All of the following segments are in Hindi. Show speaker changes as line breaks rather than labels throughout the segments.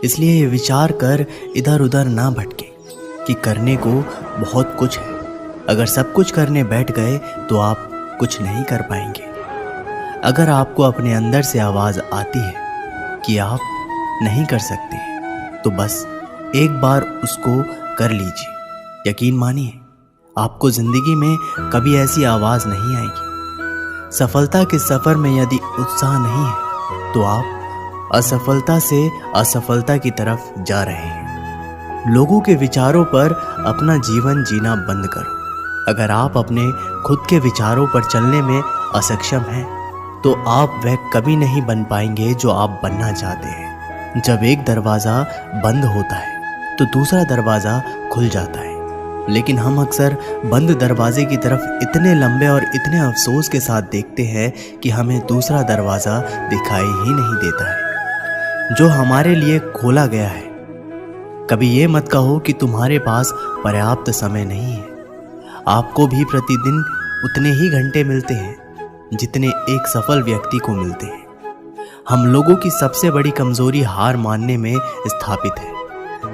इसलिए ये विचार कर इधर उधर ना भटके कि करने को बहुत कुछ है। अगर सब कुछ करने बैठ गए तो आप कुछ नहीं कर पाएंगे। अगर आपको अपने अंदर से आवाज़ आती है कि आप नहीं कर सकते, तो बस एक बार उसको कर लीजिए। यकीन मानिए, आपको ज़िंदगी में कभी ऐसी आवाज़ नहीं आएगी। सफलता के सफ़र में यदि उत्साह नहीं है तो आप असफलता से असफलता की तरफ जा रहे हैं। लोगों के विचारों पर अपना जीवन जीना बंद करो। अगर आप अपने खुद के विचारों पर चलने में असक्षम हैं तो आप वह कभी नहीं बन पाएंगे जो आप बनना चाहते हैं। जब एक दरवाज़ा बंद होता है तो दूसरा दरवाज़ा खुल जाता है, लेकिन हम अक्सर बंद दरवाजे की तरफ इतने लंबे और इतने अफसोस के साथ देखते हैं कि हमें दूसरा दरवाज़ा दिखाई ही नहीं देता है जो हमारे लिए खोला गया है। कभी ये मत कहो कि तुम्हारे पास पर्याप्त समय नहीं है। आपको भी प्रतिदिन उतने ही घंटे मिलते हैं जितने एक सफल व्यक्ति को मिलते हैं। हम लोगों की सबसे बड़ी कमजोरी हार मानने में स्थापित है,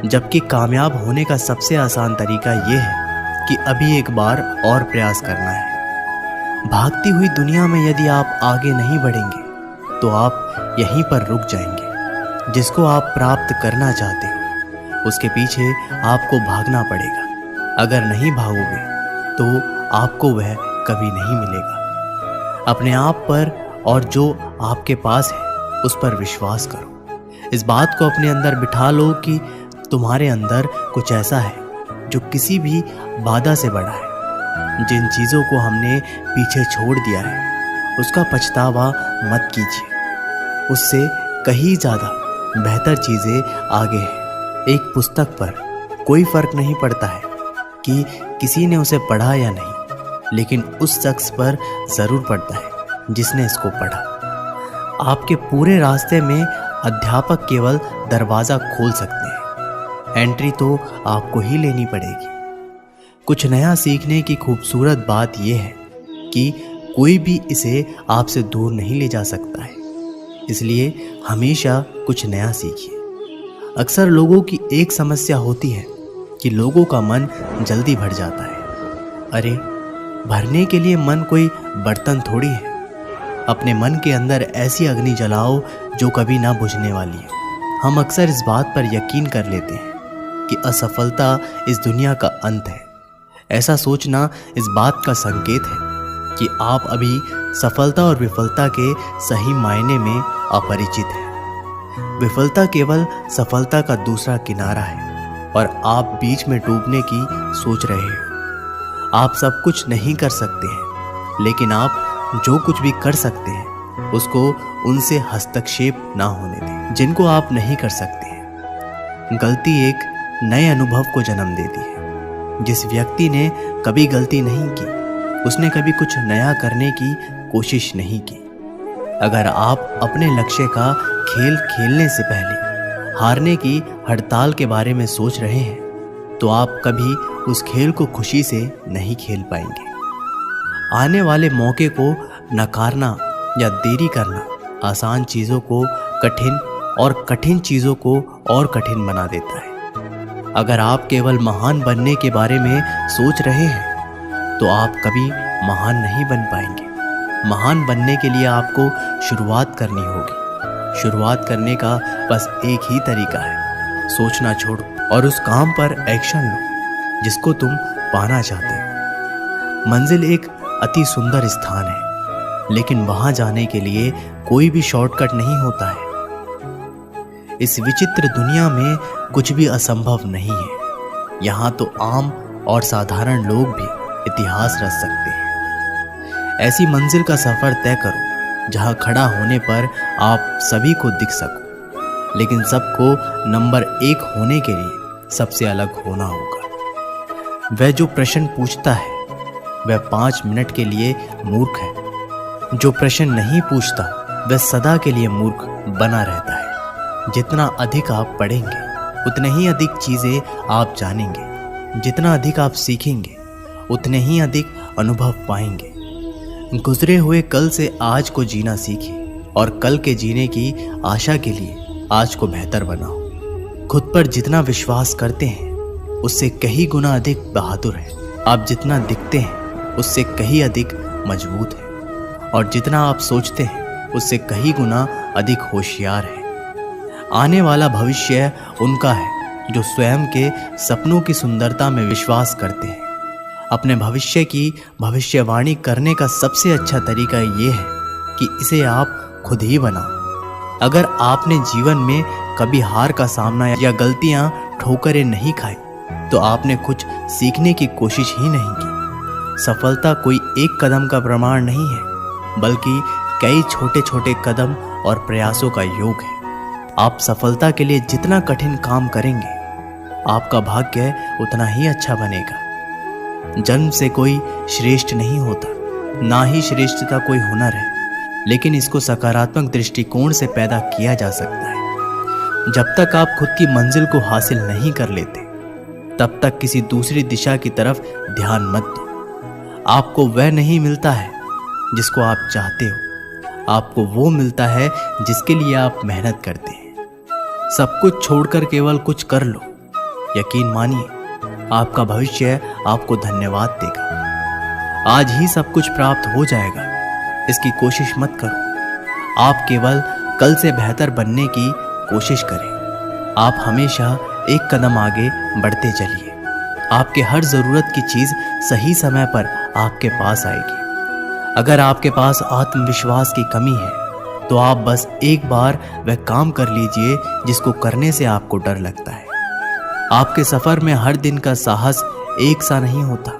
जबकि कामयाब होने का सबसे आसान तरीका यह है कि अभी एक बार और प्रयास करना है। भागती हुई दुनिया में यदि आप आगे नहीं बढ़ेंगे तो आप यहीं पर रुक जाएंगे। जिसको आप प्राप्त करना चाहते हो उसके पीछे आपको भागना पड़ेगा। अगर नहीं भागोगे तो आपको वह कभी नहीं मिलेगा। अपने आप पर और जो आपके पास है उस पर विश्वास करो। इस बात को अपने अंदर बिठा लो कि तुम्हारे अंदर कुछ ऐसा है जो किसी भी बाधा से बड़ा है। जिन चीज़ों को हमने पीछे छोड़ दिया है उसका पछतावा मत कीजिए। उससे कहीं ज़्यादा बेहतर चीज़ें आगे हैं। एक पुस्तक पर कोई फर्क नहीं पड़ता है कि किसी ने उसे पढ़ा या नहीं, लेकिन उस शख्स पर ज़रूर पड़ता है जिसने इसको पढ़ा। आपके पूरे रास्ते में अध्यापक केवल दरवाज़ा खोल सकते हैं, एंट्री तो आपको ही लेनी पड़ेगी। कुछ नया सीखने की खूबसूरत बात यह है कि कोई भी इसे आपसे दूर नहीं ले जा सकता है, इसलिए हमेशा कुछ नया सीखिए। अक्सर लोगों की एक समस्या होती है कि लोगों का मन जल्दी भर जाता है। अरे, भरने के लिए मन कोई बर्तन थोड़ी है। अपने मन के अंदर ऐसी अग्नि जलाओ जो कभी ना बुझने वाली है। हम अक्सर इस बात पर यकीन कर लेते हैं कि असफलता इस दुनिया का अंत है। ऐसा सोचना इस बात का संकेत है कि आप अभी सफलता और विफलता के सही मायने में अपरिचित हैं। विफलता केवल सफलता का दूसरा किनारा है और आप बीच में डूबने की सोच रहे हो। आप सब कुछ नहीं कर सकते हैं, लेकिन आप जो कुछ भी कर सकते हैं उसको उनसे हस्तक्षेप ना होने दें जिनको आप नहीं कर सकते हैं। गलती एक नए अनुभव को जन्म देती है। जिस व्यक्ति ने कभी गलती नहीं की उसने कभी कुछ नया करने की कोशिश नहीं की। अगर आप अपने लक्ष्य का खेल खेलने से पहले हारने की हड़ताल के बारे में सोच रहे हैं तो आप कभी उस खेल को खुशी से नहीं खेल पाएंगे। आने वाले मौके को नकारना या देरी करना आसान चीज़ों को कठिन और कठिन चीज़ों को और कठिन बना देता है। अगर आप केवल महान बनने के बारे में सोच रहे हैं तो आप कभी महान नहीं बन पाएंगे। महान बनने के लिए आपको शुरुआत करनी होगी। शुरुआत करने का बस एक ही तरीका है, सोचना छोड़ो और उस काम पर एक्शन लो जिसको तुम पाना चाहते हो। मंजिल एक अति सुंदर स्थान है, लेकिन वहां जाने के लिए कोई भी शॉर्टकट नहीं होता है। इस विचित्र दुनिया में कुछ भी असंभव नहीं है। यहाँ तो आम और साधारण लोग भी इतिहास रच सकते हैं। ऐसी मंजिल का सफर तय करो जहाँ खड़ा होने पर आप सभी को दिख सको, लेकिन सबको नंबर 1 होने के लिए सबसे अलग होना होगा। वह जो प्रश्न पूछता है वह 5 मिनट के लिए मूर्ख है। जो प्रश्न नहीं पूछता वह सदा के लिए मूर्ख बना रहता है। जितना अधिक आप पढ़ेंगे उतने ही अधिक चीज़ें आप जानेंगे। जितना अधिक आप सीखेंगे उतने ही अधिक अनुभव पाएंगे। गुजरे हुए कल से आज को जीना सीखिए और कल के जीने की आशा के लिए आज को बेहतर बनाओ। खुद पर जितना विश्वास करते हैं उससे कहीं गुना अधिक बहादुर हैं। आप जितना दिखते हैं उससे कहीं अधिक मजबूत हैं और जितना आप सोचते हैं उससे कहीं गुना अधिक होशियार हैं। आने वाला भविष्य उनका है जो स्वयं के सपनों की सुंदरता में विश्वास करते हैं। अपने भविष्य की भविष्यवाणी करने का सबसे अच्छा तरीका ये है कि इसे आप खुद ही बनाओ। अगर आपने जीवन में कभी हार का सामना या गलतियां ठोकरें नहीं खाई तो आपने कुछ सीखने की कोशिश ही नहीं की। सफलता कोई एक कदम का प्रमाण नहीं है बल्कि कई छोटे छोटे कदम और प्रयासों का योग है। आप सफलता के लिए जितना कठिन काम करेंगे आपका भाग्य उतना ही अच्छा बनेगा। जन्म से कोई श्रेष्ठ नहीं होता, ना ही श्रेष्ठता कोई हुनर है, लेकिन इसको सकारात्मक दृष्टिकोण से पैदा किया जा सकता है। जब तक आप खुद की मंजिल को हासिल नहीं कर लेते तब तक किसी दूसरी दिशा की तरफ ध्यान मत दो। आपको वह नहीं मिलता है जिसको आप चाहते हो, आपको वो मिलता है जिसके लिए आप मेहनत करते हैं। सब कुछ छोड़कर केवल कुछ कर लो, यकीन मानिए आपका भविष्य आपको धन्यवाद देगा। आज ही सब कुछ प्राप्त हो जाएगा, इसकी कोशिश मत करो। आप केवल कल से बेहतर बनने की कोशिश करें। आप हमेशा एक कदम आगे बढ़ते चलिए। आपके हर ज़रूरत की चीज़ सही समय पर आपके पास आएगी। अगर आपके पास आत्मविश्वास की कमी है तो आप बस एक बार वह काम कर लीजिए जिसको करने से आपको डर लगता है। आपके सफ़र में हर दिन का साहस एक सा नहीं होता।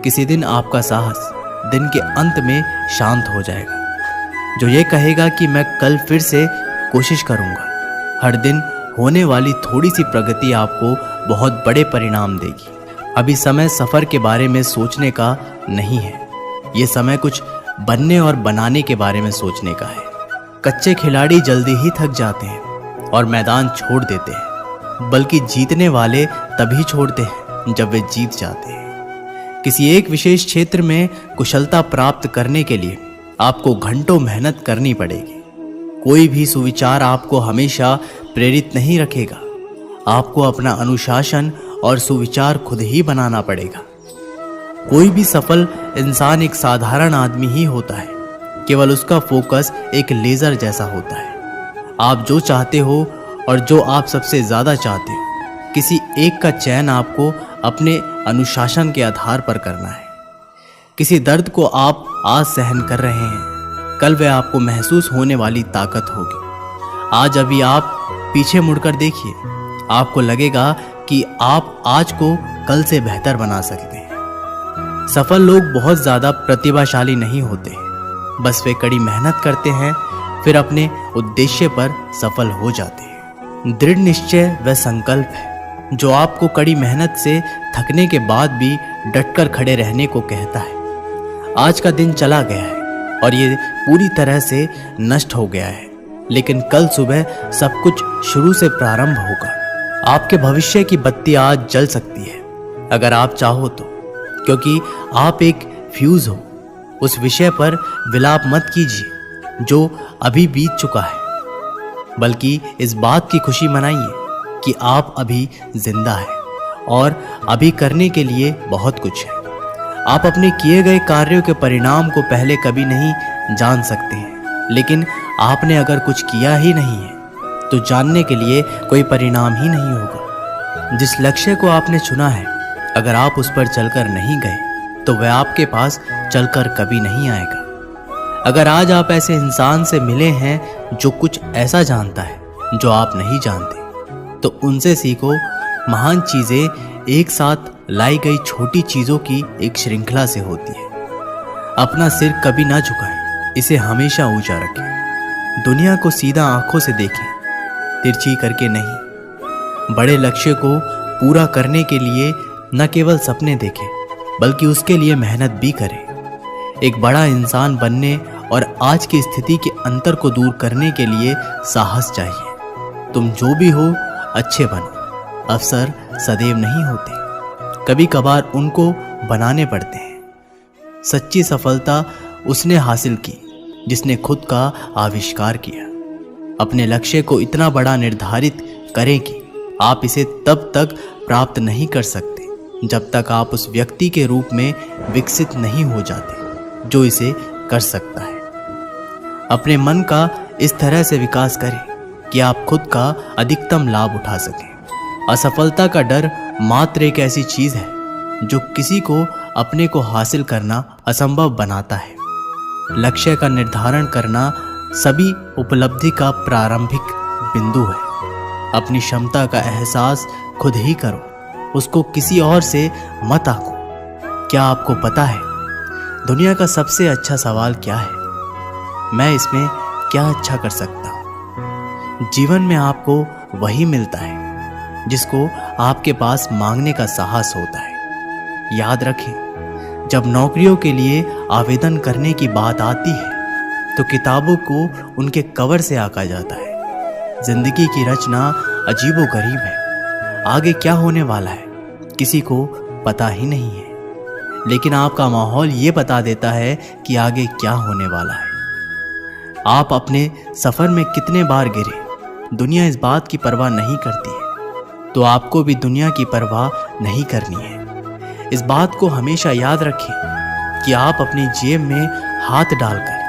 किसी दिन आपका साहस दिन के अंत में शांत हो जाएगा, जो ये कहेगा कि मैं कल फिर से कोशिश करूँगा। हर दिन होने वाली थोड़ी सी प्रगति आपको बहुत बड़े परिणाम देगी। अभी समय सफ़र के बारे में सोचने का नहीं है, ये समय कुछ बनने और बनाने के बारे में सोचने का है। कच्चे खिलाड़ी जल्दी ही थक जाते हैं और मैदान छोड़ देते हैं, बल्कि जीतने वाले तभी छोड़ते हैं जब वे जीत जाते हैं। किसी एक विशेष क्षेत्र में कुशलता प्राप्त करने के लिए आपको घंटों मेहनत करनी पड़ेगी। कोई भी सुविचार आपको हमेशा प्रेरित नहीं रखेगा। आपको अपना अनुशासन और सुविचार खुद ही बनाना पड़ेगा। कोई भी सफल इंसान एक साधारण आदमी ही होता है, केवल उसका फोकस एक लेजर जैसा होता है। आप जो चाहते हो और जो आप सबसे ज़्यादा चाहते हो, किसी एक का चयन आपको अपने अनुशासन के आधार पर करना है। किसी दर्द को आप आज सहन कर रहे हैं, कल वह आपको महसूस होने वाली ताकत होगी। आज अभी आप पीछे मुड़कर देखिए, आपको लगेगा कि आप आज को कल से बेहतर बना सकते हैं। सफल लोग बहुत ज़्यादा प्रतिभाशाली नहीं होते हैं, बस वे कड़ी मेहनत करते हैं, फिर अपने उद्देश्य पर सफल हो जाते हैं। दृढ़ निश्चय व संकल्प है जो आपको कड़ी मेहनत से थकने के बाद भी डटकर खड़े रहने को कहता है। आज का दिन चला गया है और ये पूरी तरह से नष्ट हो गया है, लेकिन कल सुबह सब कुछ शुरू से प्रारंभ होगा। आपके भविष्य की बत्ती आज जल सकती है अगर आप चाहो तो, क्योंकि आप एक फ्यूज हो। उस विषय पर विलाप मत कीजिए जो अभी बीत चुका है, बल्कि इस बात की खुशी मनाइए कि आप अभी जिंदा हैं और अभी करने के लिए बहुत कुछ है। आप अपने किए गए कार्यों के परिणाम को पहले कभी नहीं जान सकते हैं, लेकिन आपने अगर कुछ किया ही नहीं है तो जानने के लिए कोई परिणाम ही नहीं होगा। जिस लक्ष्य को आपने चुना है, अगर आप उस पर चलकर नहीं गए तो वह आपके पास चलकर कभी नहीं आएगा। अगर आज आप ऐसे इंसान से मिले हैं जो कुछ ऐसा जानता है जो आप नहीं जानते, तो उनसे सीखो। महान चीज़ें एक साथ लाई गई छोटी चीज़ों की एक श्रृंखला से होती है। अपना सिर कभी ना झुकाएं, इसे हमेशा ऊंचा रखें। दुनिया को सीधा आंखों से देखें, तिरछी करके नहीं। बड़े लक्ष्य को पूरा करने के लिए न केवल सपने देखें, बल्कि उसके लिए मेहनत भी करें। एक बड़ा इंसान बनने और आज की स्थिति के अंतर को दूर करने के लिए साहस चाहिए। तुम जो भी हो, अच्छे बनो। अवसर सदैव नहीं होते, कभी कभार उनको बनाने पड़ते हैं। सच्ची सफलता उसने हासिल की जिसने खुद का आविष्कार किया। अपने लक्ष्य को इतना बड़ा निर्धारित करें कि आप इसे तब तक प्राप्त नहीं कर सकते जब तक आप उस व्यक्ति के रूप में विकसित नहीं हो जाते जो इसे कर सकता है। अपने मन का इस तरह से विकास करें कि आप खुद का अधिकतम लाभ उठा सकें। असफलता का डर मात्र एक ऐसी चीज है जो किसी को अपने को हासिल करना असंभव बनाता है। लक्ष्य का निर्धारण करना सभी उपलब्धि का प्रारंभिक बिंदु है। अपनी क्षमता का एहसास खुद ही करो, उसको किसी और से मत आंको। क्या आपको पता है दुनिया का सबसे अच्छा सवाल क्या है? मैं इसमें क्या अच्छा कर सकता हूँ? जीवन में आपको वही मिलता है जिसको आपके पास मांगने का साहस होता है। याद रखें, जब नौकरियों के लिए आवेदन करने की बात आती है तो किताबों को उनके कवर से आंका जाता है। जिंदगी की रचना अजीबोगरीब है। आगे क्या होने वाला है किसी को पता ही नहीं है, लेकिन आपका माहौल ये बता देता है कि आगे क्या होने वाला है। आप अपने सफर में कितने बार गिरे, दुनिया इस बात की परवाह नहीं करती है, तो आपको भी दुनिया की परवाह नहीं करनी है। इस बात को हमेशा याद रखें कि आप अपनी जेब में हाथ डालकर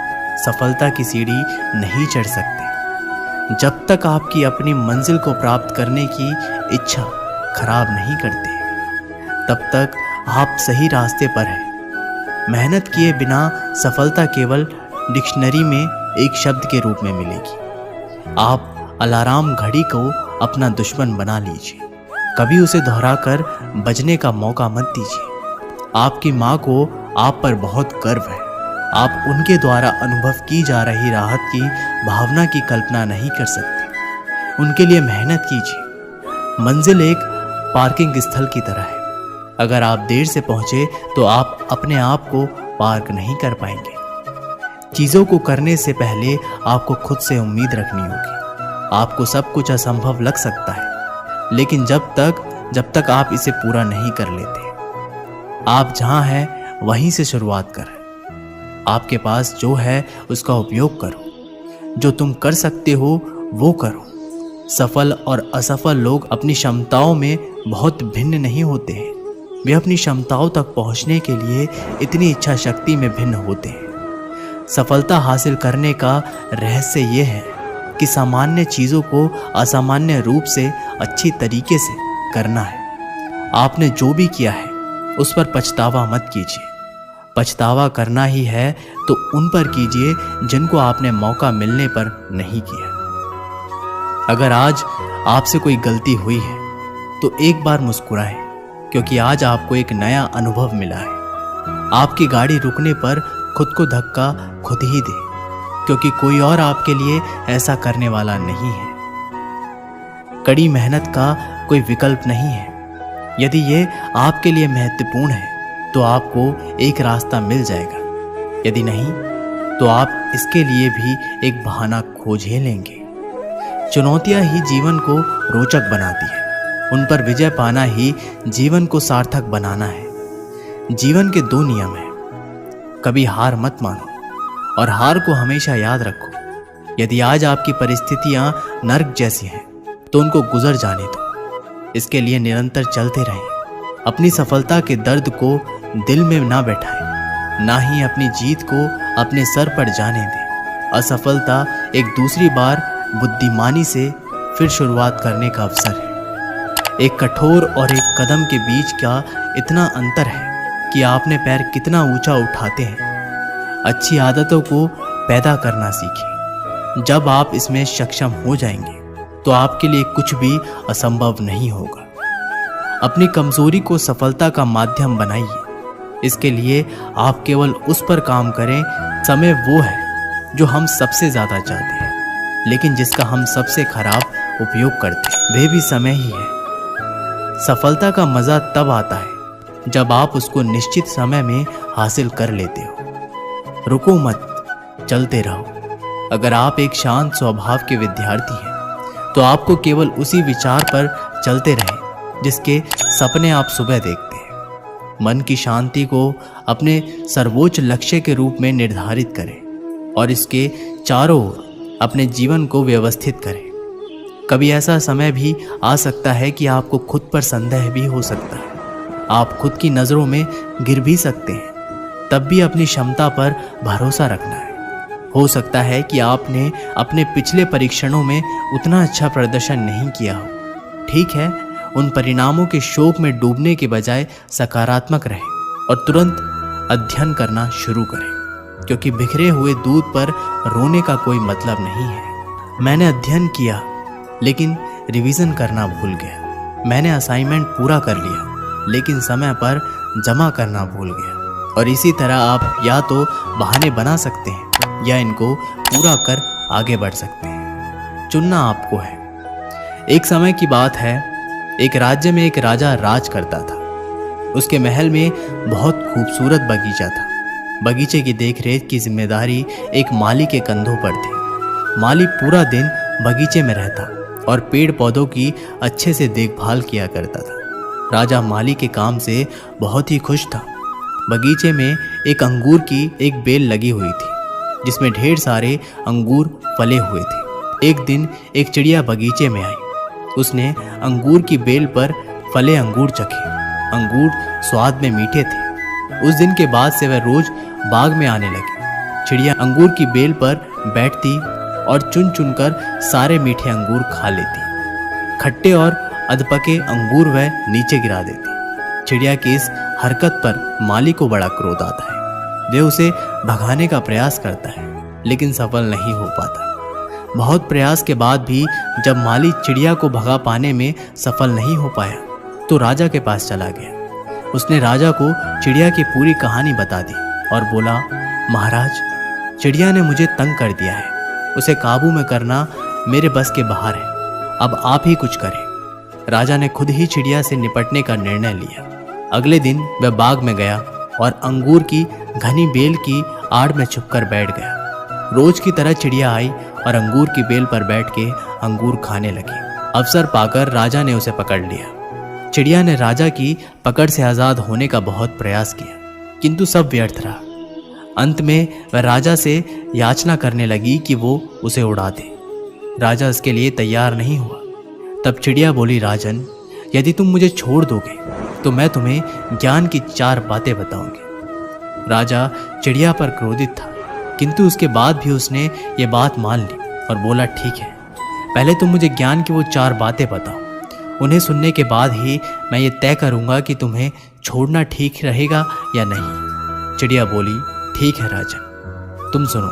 सफलता की सीढ़ी नहीं चढ़ सकते। जब तक आपकी अपनी मंजिल को प्राप्त करने की इच्छा खराब नहीं करते, तब तक आप सही रास्ते पर हैं। मेहनत किए बिना सफलता केवल डिक्शनरी में एक शब्द के रूप में मिलेगी। आप अलार्म घड़ी को अपना दुश्मन बना लीजिए, कभी उसे दोहराकर बजने का मौका मत दीजिए। आपकी माँ को आप पर बहुत गर्व है। आप उनके द्वारा अनुभव की जा रही राहत की भावना की कल्पना नहीं कर सकते। उनके लिए मेहनत कीजिए। मंजिल एक पार्किंग स्थल की तरह है। अगर आप देर से पहुंचे तो आप अपने आप को पार्क नहीं कर पाएंगे। चीज़ों को करने से पहले आपको खुद से उम्मीद रखनी होगी। आपको सब कुछ असंभव लग सकता है, लेकिन जब तक आप इसे पूरा नहीं कर लेते। आप जहां हैं वहीं से शुरुआत करें। आपके पास जो है उसका उपयोग करो। जो तुम कर सकते हो वो करो। सफल और असफल लोग अपनी क्षमताओं में बहुत भिन्न नहीं होते हैं। वे अपनी क्षमताओं तक पहुंचने के लिए इतनी इच्छा शक्ति में भिन्न होते हैं। सफलता हासिल करने का रहस्य ये है कि सामान्य चीज़ों को असामान्य रूप से अच्छी तरीके से करना है। आपने जो भी किया है उस पर पछतावा मत कीजिए। पछतावा करना ही है तो उन पर कीजिए जिनको आपने मौका मिलने पर नहीं किया। अगर आज आपसे कोई गलती हुई है तो एक बार मुस्कुराएं, क्योंकि आज आपको एक नया अनुभव मिला है। आपकी गाड़ी रुकने पर खुद को धक्का खुद ही दे, क्योंकि कोई और आपके लिए ऐसा करने वाला नहीं है। कड़ी मेहनत का कोई विकल्प नहीं है। यदि ये आपके लिए महत्वपूर्ण है तो आपको एक रास्ता मिल जाएगा। यदि नहीं तो आप इसके लिए भी एक बहाना खोज ही लेंगे। चुनौतियां ही जीवन को रोचक बनाती है। उन पर विजय पाना ही जीवन को सार्थक बनाना है। जीवन के दो नियम हैं। कभी हार मत मानो और हार को हमेशा याद रखो। यदि आज आपकी परिस्थितियां नर्क जैसी हैं तो उनको गुजर जाने दो। इसके लिए निरंतर चलते रहें। अपनी सफलता के दर्द को दिल में ना बैठाएं, ना ही अपनी जीत को अपने सर पर जाने दें। असफलता एक दूसरी बार बुद्धिमानी से फिर शुरुआत करने का अवसर है। एक कठोर और एक कदम के बीच का इतना अंतर है कि आपने पैर कितना ऊंचा उठाते हैं। अच्छी आदतों को पैदा करना सीखें। जब आप इसमें सक्षम हो जाएंगे तो आपके लिए कुछ भी असंभव नहीं होगा। अपनी कमजोरी को सफलता का माध्यम बनाइए। इसके लिए आप केवल उस पर काम करें। समय वो है जो हम सबसे ज्यादा चाहते हैं, लेकिन जिसका हम सबसे खराब उपयोग करते हैं। वे भी समय ही है। सफलता का मजा तब आता है जब आप उसको निश्चित समय में हासिल कर लेते हो। रुको मत, चलते रहो। अगर आप एक शांत स्वभाव के विद्यार्थी हैं तो आपको केवल उसी विचार पर चलते रहें जिसके सपने आप सुबह देखते हैं। मन की शांति को अपने सर्वोच्च लक्ष्य के रूप में निर्धारित करें और इसके चारों ओर अपने जीवन को व्यवस्थित करें। कभी ऐसा समय भी आ सकता है कि आपको खुद पर संदेह भी हो सकता है, आप खुद की नज़रों में गिर भी सकते हैं। तब भी अपनी क्षमता पर भरोसा रखना है। हो सकता है कि आपने अपने पिछले परीक्षणों में उतना अच्छा प्रदर्शन नहीं किया हो। ठीक है, उन परिणामों के शोक में डूबने के बजाय सकारात्मक रहें और तुरंत अध्ययन करना शुरू करें, क्योंकि बिखरे हुए दूध पर रोने का कोई मतलब नहीं है। मैंने अध्ययन किया लेकिन रिवीजन करना भूल गया। मैंने असाइनमेंट पूरा कर लिया लेकिन समय पर जमा करना भूल गया। और इसी तरह आप या तो बहाने बना सकते हैं या इनको पूरा कर आगे बढ़ सकते हैं। चुनना आपको है। एक समय की बात है, एक राज्य में एक राजा राज करता था। उसके महल में बहुत खूबसूरत बगीचा था। बगीचे की देखरेख की जिम्मेदारी एक माली के कंधों पर थी। माली पूरा दिन बगीचे में रहता और पेड़ पौधों की अच्छे से देखभाल किया करता था। राजा माली के काम से बहुत ही खुश था। बगीचे में एक अंगूर की एक बेल लगी हुई थी जिसमें ढेर सारे अंगूर फले हुए थे। एक दिन एक चिड़िया बगीचे में आई। उसने अंगूर की बेल पर फले अंगूर चखे। अंगूर स्वाद में मीठे थे। उस दिन के बाद से वह रोज बाग में आने लगी। चिड़िया अंगूर की बेल पर बैठती और चुन चुनकर सारे मीठे अंगूर खा लेती। खट्टे और अधपके अंगूर वह नीचे गिरा देती। चिड़िया की इस हरकत पर माली को बड़ा क्रोध आता है। वह उसे भगाने का प्रयास करता है लेकिन सफल नहीं हो पाता। बहुत प्रयास के बाद भी जब माली चिड़िया को भगा पाने में सफल नहीं हो पाया तो राजा के पास चला गया। उसने राजा को चिड़िया की पूरी कहानी बता दी और बोला, महाराज, चिड़िया ने मुझे तंग कर दिया है। उसे काबू में करना मेरे बस के बाहर है। अब आप ही कुछ करें। राजा ने खुद ही चिड़िया से निपटने का निर्णय लिया। अगले दिन वह बाग में गया और अंगूर की घनी बेल की आड़ में छुपकर बैठ गया। रोज की तरह चिड़िया आई और अंगूर की बेल पर बैठ के अंगूर खाने लगी। अवसर पाकर राजा ने उसे पकड़ लिया। चिड़िया ने राजा की पकड़ से आज़ाद होने का बहुत प्रयास किया किंतु सब व्यर्थ रहा। अंत में वह राजा से याचना करने लगी कि वो उसे उड़ा दे। राजा इसके लिए तैयार नहीं हुआ। तब चिड़िया बोली, राजन, यदि तुम मुझे छोड़ दोगे तो मैं तुम्हें ज्ञान की 4 बातें बताऊंगी। राजा चिड़िया पर क्रोधित था किंतु उसके बाद भी उसने ये बात मान ली और बोला, ठीक है, पहले तुम मुझे ज्ञान की वो 4 बातें बताओ। उन्हें सुनने के बाद ही मैं ये तय करूंगा कि तुम्हें छोड़ना ठीक रहेगा या नहीं। चिड़िया बोली, ठीक है राजन, तुम सुनो।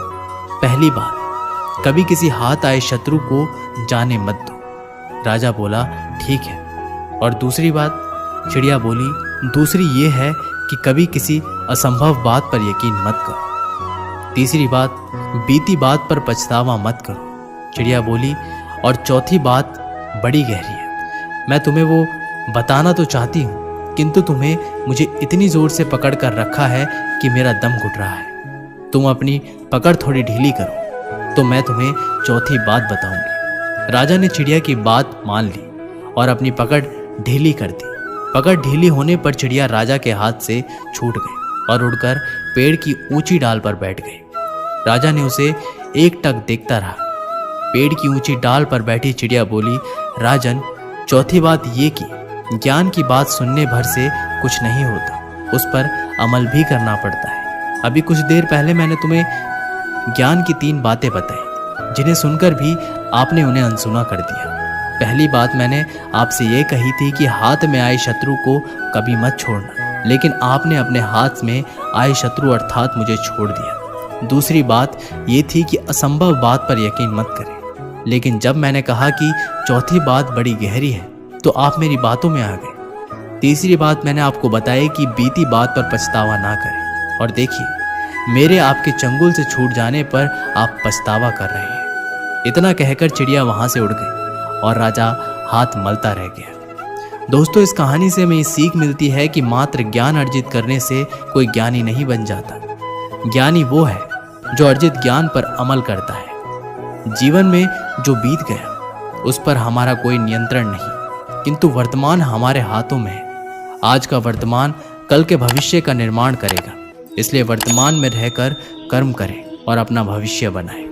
पहली बात, कभी किसी हाथ आए शत्रु को जाने मत दो। राजा बोला, ठीक है। और दूसरी बात? चिड़िया बोली, दूसरी ये है कि कभी किसी असंभव बात पर यकीन मत करो। तीसरी बात, बीती बात पर पछतावा मत करो। चिड़िया बोली, और चौथी बात बड़ी गहरी है। मैं तुम्हें वो बताना तो चाहती हूँ किंतु तुम्हें मुझे इतनी जोर से पकड़ कर रखा है कि मेरा दम घुट रहा है। तुम अपनी पकड़ थोड़ी ढीली करो तो मैं तुम्हें चौथी बात बताऊंगी। राजा ने चिड़िया की बात मान ली और अपनी पकड़ ढीली कर दी। पकड़ ढीली होने पर चिड़िया राजा के हाथ से छूट गई और उड़कर पेड़ की ऊंची डाल पर बैठ गई। राजा ने उसे एकटक देखता रहा। पेड़ की ऊंची डाल पर बैठी चिड़िया बोली, राजन, चौथी बात ये कि ज्ञान की बात सुनने भर से कुछ नहीं होता, उस पर अमल भी करना पड़ता है। अभी कुछ देर पहले मैंने तुम्हें ज्ञान की 3 बातें बताई जिन्हें सुनकर भी आपने उन्हें अनसुना कर दिया। पहली बात मैंने आपसे ये कही थी कि हाथ में आए शत्रु को कभी मत छोड़ना, लेकिन आपने अपने हाथ में आए शत्रु अर्थात मुझे छोड़ दिया। दूसरी बात ये थी कि असंभव बात पर यकीन मत करें, लेकिन जब मैंने कहा कि चौथी बात बड़ी गहरी है तो आप मेरी बातों में आ गए। तीसरी बात मैंने आपको बताई कि बीती बात पर पछतावा ना करें, और देखिए, मेरे आपके चंगुल से छूट जाने पर आप पछतावा कर रहे हैं। इतना कहकर चिड़िया वहां से उड़ गई और राजा हाथ मलता रह गया। दोस्तों, इस कहानी से हमें सीख मिलती है कि मात्र ज्ञान अर्जित करने से कोई ज्ञानी नहीं बन जाता। ज्ञानी वो है जो अर्जित ज्ञान पर अमल करता है। जीवन में जो बीत गया उस पर हमारा कोई नियंत्रण नहीं, किंतु वर्तमान हमारे हाथों में है। आज का वर्तमान कल के भविष्य का निर्माण करेगा, इसलिए वर्तमान में रहकर कर्म करें और अपना भविष्य बनाएं।